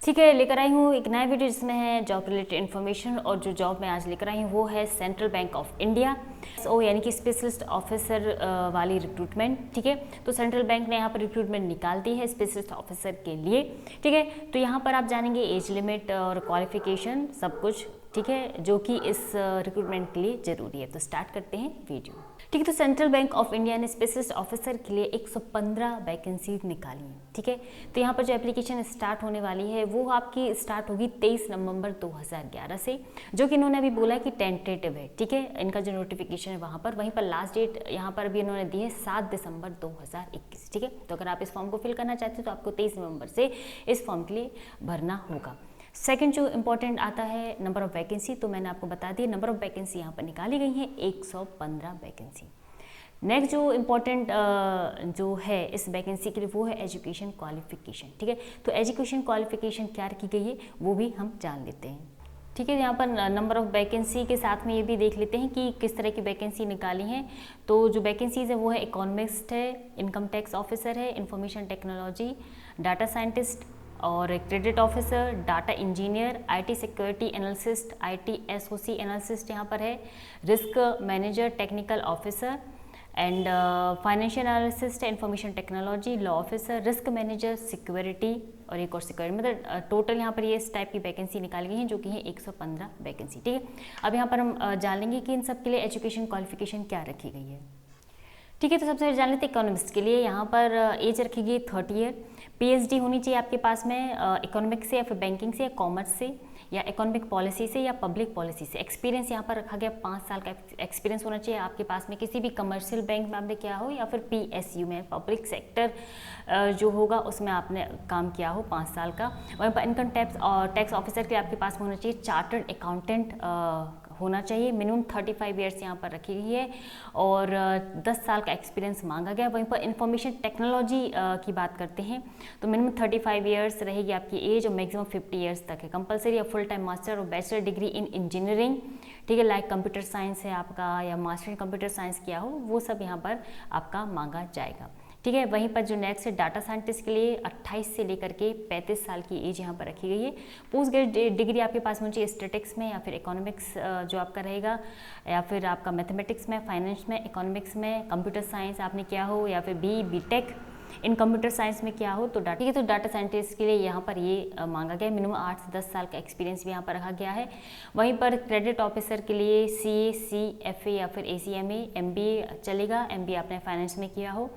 ठीक है, लेकर आई हूँ एक नया वीडियो जिसमें है जॉब रिलेटेड इन्फॉर्मेशन। और जो जॉब मैं आज लेकर आई हूँ वो है central bank of India SO यानी कि स्पेशलिस्ट ऑफिसर वाली रिक्रूटमेंट। ठीक है, तो सेंट्रल बैंक ने यहाँ पर रिक्रूटमेंट निकाल दी है स्पेशलिस्ट ऑफिसर के लिए। ठीक है, तो यहाँ पर आप जानेंगे एज लिमिट और क्वालिफिकेशन सब कुछ, ठीक है, जो कि इस रिक्रूटमेंट के लिए ज़रूरी है। तो स्टार्ट करते हैं वीडियो। ठीक है, तो सेंट्रल बैंक ऑफ इंडिया ने स्पेशलिस्ट ऑफिसर के लिए 115 वैकेंसी निकाली है। ठीक है, तो यहाँ पर जो एप्लीकेशन स्टार्ट होने वाली है वो आपकी स्टार्ट होगी 23 नवंबर 2011 से, जो कि इन्होंने अभी बोला कि टेंटेटिव है। ठीक है, इनका जो नोटिफिकेशन है वहाँ पर, वहीं पर लास्ट डेट यहाँ पर अभी इन्होंने दी है 7 दिसंबर 2021। ठीक है, तो अगर आप इस फॉर्म को फिल करना चाहते हैं तो आपको 23 नवंबर से इस फॉर्म के लिए भरना होगा। सेकंड जो इंपॉर्टेंट आता है नंबर ऑफ वैकेंसी, तो मैंने आपको बता दी नंबर ऑफ वैकेंसी यहाँ पर निकाली गई है 115 वैकेंसी। नेक्स्ट जो इम्पॉर्टेंट जो है इस वैकेंसी के लिए वो है एजुकेशन क्वालिफिकेशन। ठीक है, तो एजुकेशन क्वालिफिकेशन क्या रखी गई है वो भी हम जान लेते हैं। ठीक है, यहाँ पर नंबर ऑफ वैकेंसी के साथ में ये भी देख लेते हैं कि किस तरह की वैकेंसी निकाली हैं। तो जो वैकेंसीज है वो है इकोनॉमिस्ट है, इनकम टैक्स ऑफिसर है, इंफॉर्मेशन टेक्नोलॉजी, डाटा साइंटिस्ट और credit officer, data engineer, IT security analyst, IT SOC analyst यहाँ पर है, risk manager, technical officer and financial analyst है, information technology, law officer, risk manager, security और एक और security. मतलब टोटल यहाँ पर ये इस टाइप की वैकेंसी निकाली गई हैं जो कि है 115 वैकेंसी। ठीक है, अब यहाँ पर हम जान लेंगे कि इन सब के लिए एजुकेशन क्वालिफिकेशन क्या रखी गई है। ठीक है, तो सबसे पहले जान लेते हैं इकोनॉमिस्ट के लिए। यहाँ पर एज रखी गई 30 ईयर, PhD होनी चाहिए आपके पास में इकोनॉमिक्स से या फिर बैंकिंग से या कॉमर्स से या इकोनॉमिक पॉलिसी से या पब्लिक पॉलिसी से। एक्सपीरियंस यहाँ पर रखा गया 5 साल का एक्सपीरियंस होना चाहिए आपके पास में, किसी भी कमर्शियल बैंक में आपने किया हो या फिर PSU में पब्लिक सेक्टर जो होगा उसमें आपने काम किया हो 5 साल का। वहीं पर इनकम टैक्स ऑफिसर के लिए आपके पास में होना चाहिए चार्टर्ड अकाउंटेंट होना चाहिए। मिनिमम 35 ईयर्स यहाँ पर रखी गई है और 10 साल का एक्सपीरियंस मांगा गया। वहीं पर इंफॉर्मेशन टेक्नोलॉजी की बात करते हैं तो मिनिमम 35 ईयर्स रहेगी आपकी एज और मैक्सिमम 50 ईयर्स तक है। कंपलसरी या फुल टाइम मास्टर और बैचलर डिग्री इन इंजीनियरिंग, ठीक है, लाइक कंप्यूटर साइंस है आपका या मास्टर इन कंप्यूटर साइंस किया हो, वो सब यहाँ पर आपका मांगा जाएगा। ठीक है, वहीं पर जो नेक्स्ट है डाटा साइंटिस्ट के लिए 28 से लेकर के 35 साल की एज यहाँ पर रखी गई है। पोस्ट ग्रेजुएट डिग्री आपके पास होनी चाहिए स्टैटिक्स में या फिर इकोनॉमिक्स जो आपका रहेगा, या फिर आपका मैथमेटिक्स में, फाइनेंस में, इकोनॉमिक्स में, कंप्यूटर साइंस आपने किया हो या फिर BTech इन कंप्यूटर साइंस में क्या हो तो डाटा। ठीक है, तो डाटा साइंटिस्ट के लिए यहाँ पर ये मांगा गया है। मिनिमम 8 से 10 साल का एक्सपीरियंस भी यहाँ पर रखा गया है। वहीं पर क्रेडिट ऑफिसर के लिए CA, CFA या फिर ACMA, MBA चलेगा। MBA आपने फाइनेंस में किया हो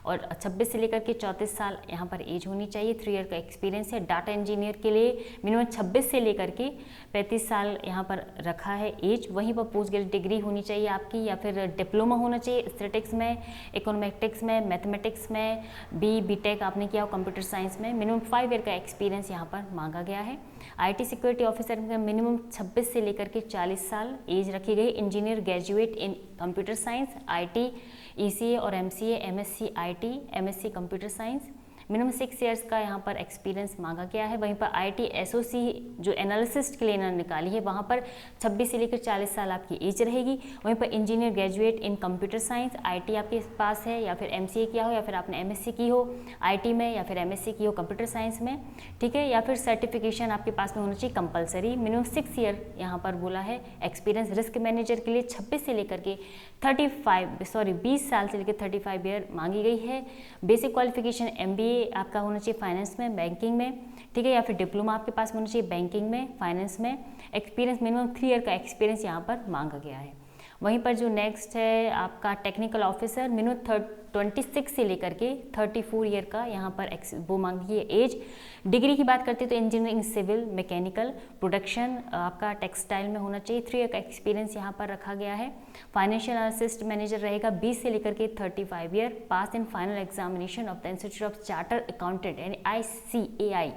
और 26 से लेकर के 34 साल यहाँ पर एज होनी चाहिए। 3 ईयर का एक्सपीरियंस है। डाटा इंजीनियर के लिए मिनिमम 26 से लेकर के 35 साल यहाँ पर रखा है एज। वहीं पर पोस्ट ग्रेजुएट डिग्री होनी चाहिए आपकी या फिर डिप्लोमा होना चाहिए स्टैटिक्स में, इकोनॉमेटिक्स में, मैथमेटिक्स में, BTech आपने किया हो कंप्यूटर साइंस में। मिनिमम 5 ईयर का एक्सपीरियंस यहाँ पर मांगा गया है। IT सिक्योरिटी ऑफिसर में मिनिमम 26 से लेकर के 40 साल एज रखी गई। Engineer graduate in computer science, IT, ECA और MCA, MSc IT, MSc computer science, minimum 6 years का यहाँ पर एक्सपीरियंस मांगा गया है। वहीं पर IT SOC जो एनालिसिस्ट के लिए इन्होंने निकाली है वहाँ पर 26 से लेकर 40 साल आपकी एज रहेगी। वहीं पर engineer graduate in computer science, IT आपके पास है या फिर MCA किया हो या फिर आपने MSc की हो IT में या फिर MSc की हो कंप्यूटर साइंस में, ठीक है, या फिर सर्टिफिकेशन आपके पास में होना चाहिए कंपलसरी। मिनिमम 6 ईयर यहाँ पर बोला है एक्सपीरियंस। रिस्क मैनेजर के लिए 26 से लेकर के 20 साल से लेकर 35 ईयर मांगी गई है। बेसिक क्वालिफिकेशन MBA आपका होना चाहिए फाइनेंस में, बैंकिंग में, ठीक है, या फिर डिप्लोमा आपके पास होना चाहिए बैंकिंग में, फाइनेंस में। एक्सपीरियंस मिनिमम 3 ईयर का एक्सपीरियंस यहाँ पर मांगा गया है। वहीं पर जो नेक्स्ट है आपका टेक्निकल ऑफिसर, मिनिमम 26 से लेकर के 34 ईयर का यहाँ पर वो मांगी है एज। डिग्री की बात करते हैं तो इंजीनियरिंग, सिविल, मैकेनिकल, प्रोडक्शन आपका टेक्सटाइल में होना चाहिए। 3 ईयर का एक्सपीरियंस यहाँ पर रखा गया है। फाइनेंशियल असिस्ट मैनेजर रहेगा 20 से लेकर के 35 year. Pass in final examination of the institute of charter accountant यानी ICAI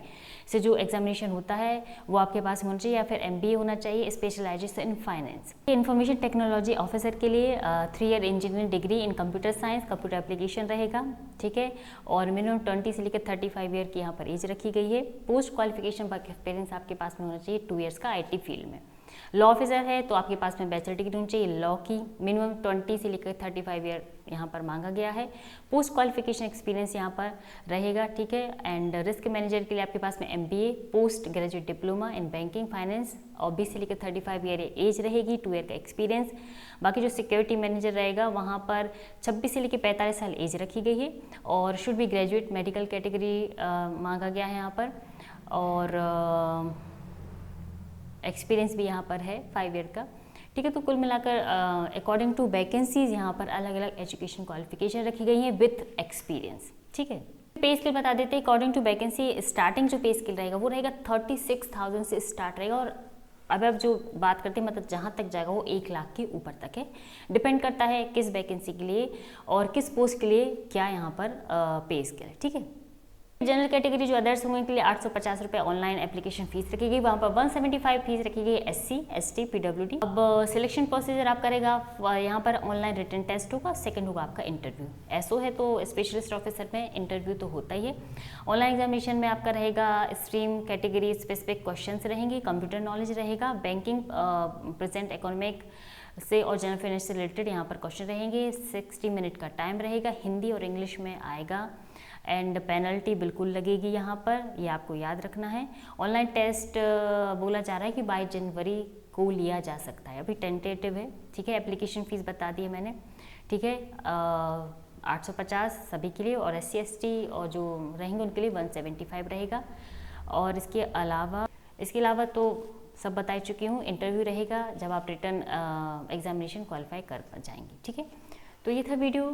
से जो एग्जामिनेशन होता है वो आपके पास होना चाहिए, या फिर MBA होना चाहिए, specialisation in finance. Information technology officer के लिए 3 year engineering degree in computer science, computer application रहेगा, ठीक है, और मिनिमम 20 से लेकर 35 ईयर की यहाँ पर एज रखी गई है। पोस्ट क्वालिफिकेशन वर्क एक्सपीरियंस आपके पास में होना चाहिए 2 ईयर्स का IT फील्ड में। लॉ ऑफिसर है तो आपके पास में बैचलर डिग्री होनी चाहिए लॉ की, मिनिमम 20 से लेकर 35 ईयर यहाँ पर मांगा गया है। पोस्ट क्वालिफिकेशन एक्सपीरियंस यहाँ पर रहेगा, ठीक है। एंड रिस्क मैनेजर के लिए आपके पास में MBA, post graduate diploma in banking finance और 20 से लेकर 35 ईयर एज रहेगी, 2 ईयर का एक्सपीरियंस। बाकी जो सिक्योरिटी मैनेजर रहेगा वहाँ पर 26 से लेकर 45 साल एज रखी गई है और शुड भी ग्रेजुएट मेडिकल कैटेगरी मांगा गया है यहाँ पर, और एक्सपीरियंस भी यहाँ पर है 5 ईयर का, ठीक है। तो कुल मिलाकर अकॉर्डिंग टू वैकेंसीज यहाँ पर अलग अलग एजुकेशन क्वालिफिकेशन रखी गई हैं विथ एक्सपीरियंस, ठीक है। पे स्केल बता देते हैं, अकॉर्डिंग टू वैकेंसी स्टार्टिंग जो पे स्केल रहेगा वो रहेगा 36,000 से स्टार्ट रहेगा, और अब जो बात करते हैं मतलब जहाँ तक जाएगा वो 1 लाख के ऊपर तक है। डिपेंड करता है किस वैकेंसी के लिए और किस पोस्ट के लिए क्या यहाँ पर पे स्केल है, ठीक है। जनरल कैटेगरी जो अदर्स होंगे के लिए 850 रुपये ऑनलाइन एप्लीकेशन फीस रखी गई, वहाँ पर 175 फीस रखी गई SC ST PWD। अब सिलेक्शन प्रोसीजर आप करेगा, यहाँ पर ऑनलाइन रिटन टेस्ट होगा, सेकंड होगा आपका इंटरव्यू। SO है तो स्पेशलिस्ट ऑफिसर में इंटरव्यू तो होता ही है। ऑनलाइन एग्जामिनेशन में आपका रहेगा स्ट्रीम कैटेगरी स्पेसिफिक क्वेश्चंस रहेंगे, कंप्यूटर नॉलेज रहेगा, बैंकिंग प्रेजेंट इकोनॉमिक से और जनरल फाइनेंस से रिलेटेड यहाँ पर क्वेश्चन रहेंगे। 60 मिनट का टाइम रहेगा, हिंदी और इंग्लिश में आएगा एंड पेनल्टी बिल्कुल लगेगी यहाँ पर, ये आपको याद रखना है। ऑनलाइन टेस्ट बोला जा रहा है कि 22 जनवरी को लिया जा सकता है, अभी टेंटेटिव है, ठीक है। एप्लीकेशन फ़ीस बता दी है मैंने, ठीक है। 850 सभी के लिए और SC ST और जो रहेंगे उनके लिए 175 रहेगा। और इसके अलावा तो सब बता चुकी हूँ। इंटरव्यू रहेगा जब आप रिटर्न एग्जामिनेशन क्वालिफाई कर जाएंगे, ठीक है। तो ये था वीडियो।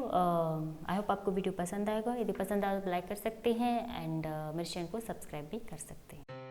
आई होप आपको वीडियो पसंद आएगा। यदि पसंद आए तो लाइक कर सकते हैं एंड मेरे चैनल को सब्सक्राइब भी कर सकते हैं।